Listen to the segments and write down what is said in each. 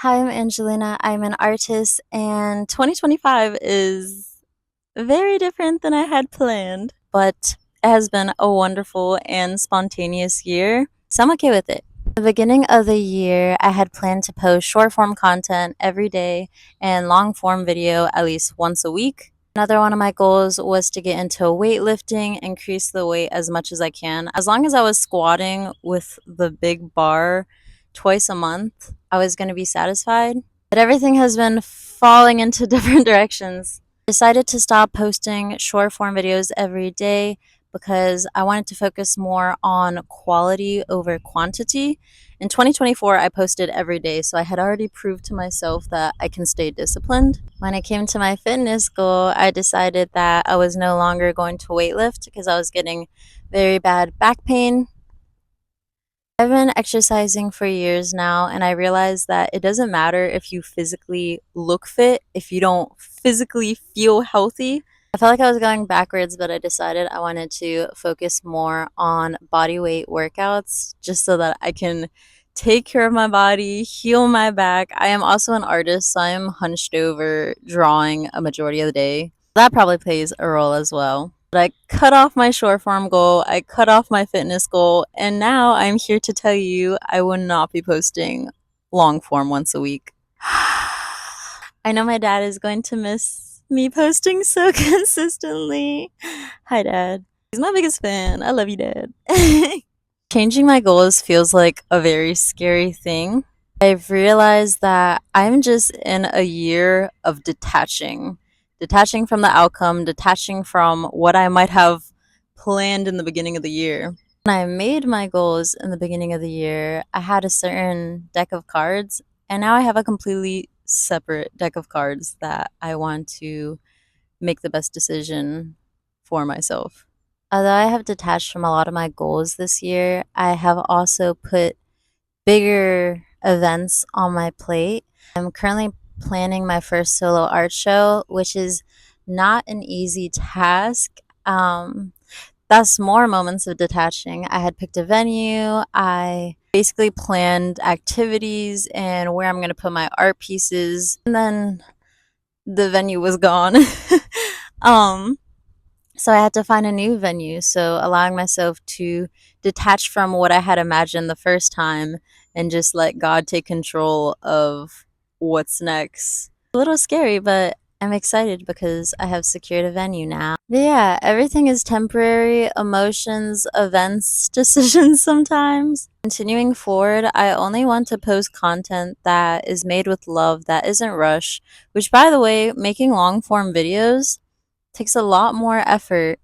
Hi, I'm Angelina. I'm an artist, and 2025 is very different than I had planned, but it has been a wonderful and spontaneous year, so I'm okay with it. At the beginning of the year, I had planned to post short form content every day and long form video at least once a week. Another one of my goals was to get into weightlifting, increase the weight as much as I can. As long as I was squatting with the big bar twice a month, I was going to be satisfied. But everything has been falling into different directions. I decided to stop posting short form videos every day because I wanted to focus more on quality over quantity. In 2024, I posted every day, so I had already proved to myself that I can stay disciplined. When it came to my fitness goal, I decided that I was no longer going to weightlift because I was getting very bad back pain. I've been exercising for years now, and I realized that it doesn't matter if you physically look fit if you don't physically feel healthy. I felt like I was going backwards, but I decided I wanted to focus more on body weight workouts just so that I can take care of my body, heal my back. I am also an artist, so I am hunched over drawing a majority of the day. That probably plays a role as well. But I cut off my short form goal, I cut off my fitness goal, and now I'm here to tell you I will not be posting long form once a week. I know my dad is going to miss me posting so consistently. Hi, Dad. He's my biggest fan. I love you, Dad. Changing my goals feels like a very scary thing. I've realized that I'm just in a year of detaching from the outcome, detaching from what I might have planned in the beginning of the year. When I made my goals in the beginning of the year, I had a certain deck of cards, and now I have a completely separate deck of cards that I want to make the best decision for myself. Although I have detached from a lot of my goals this year, I have also put bigger events on my plate. I'm currently planning my first solo art show, which is not an easy task. That's more moments of detaching. I had picked a venue. I basically planned activities and where I'm going to put my art pieces. And then the venue was gone. um, so I had to find a new venue. So allowing myself to detach from what I had imagined the first time and just let God take control of what's next. A little scary, but I'm excited because I have secured a venue now. But yeah, everything is temporary, emotions, events, decisions sometimes. Continuing forward, I only want to post content that is made with love, that isn't rushed, which by the way, making long form videos takes a lot more effort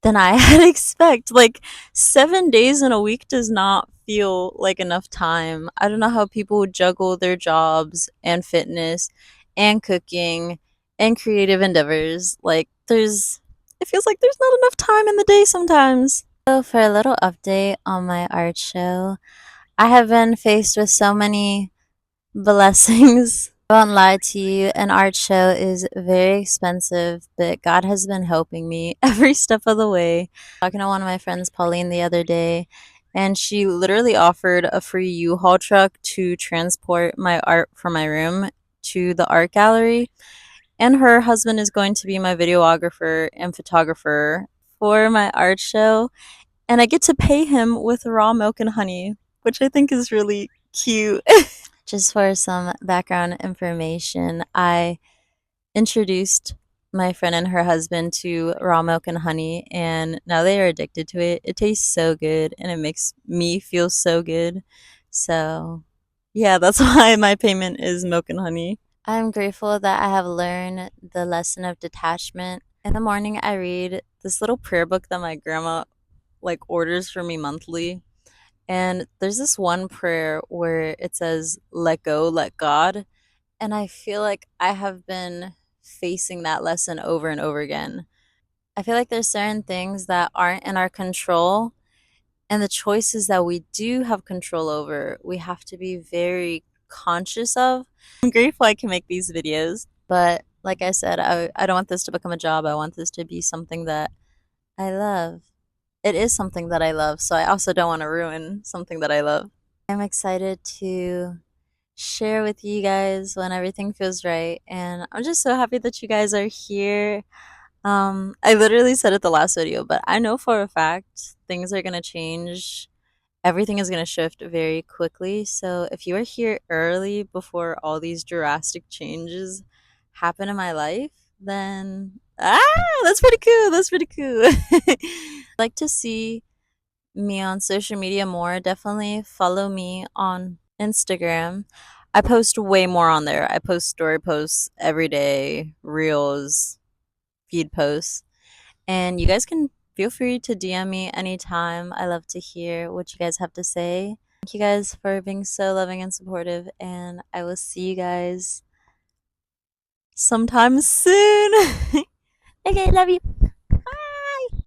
than I had expect. Like 7 days in a week does not feel like enough time. I don't know how people juggle their jobs and fitness and cooking and creative endeavors. Like it feels like there's not enough time in the day sometimes. So for a little update on my art show, I have been faced with so many blessings. I won't lie to you, an art show is very expensive, but God has been helping me every step of the way. Talking to one of my friends, Pauline, the other day, and she literally offered a free U-Haul truck to transport my art from my room to the art gallery. And her husband is going to be my videographer and photographer for my art show. And I get to pay him with raw milk and honey, which I think is really cute. Just for some background information, I introduced my friend and her husband to raw milk and honey, and now they are addicted to it. It tastes so good and it makes me feel so good. So, yeah, that's why my payment is milk and honey. I'm grateful that I have learned the lesson of detachment. In the morning, I read this little prayer book that my grandma like orders for me monthly. And there's this one prayer where it says, let go, let God. And I feel like I have been facing that lesson over and over again. I feel like there's certain things that aren't in our control, and the choices that we do have control over, we have to be very conscious of. I'm grateful I can make these videos, but like I said, I don't want this to become a job. I want this to be something that I love. It is something that I love, so I also don't want to ruin something that I love. I'm excited to share with you guys when everything feels right. And I'm just so happy that you guys are here. I literally said it the last video, but I know for a fact things are gonna change. Everything is gonna shift very quickly. So if you are here early before all these drastic changes happen in my life, then that's pretty cool. That's pretty cool. Like to see me on social media more, definitely follow me on Instagram. I post way more on there. I post story posts every day, reels, feed posts. And you guys can feel free to DM me anytime. I love to hear what you guys have to say. Thank you guys for being so loving and supportive. And I will see you guys sometime soon. Okay, love you.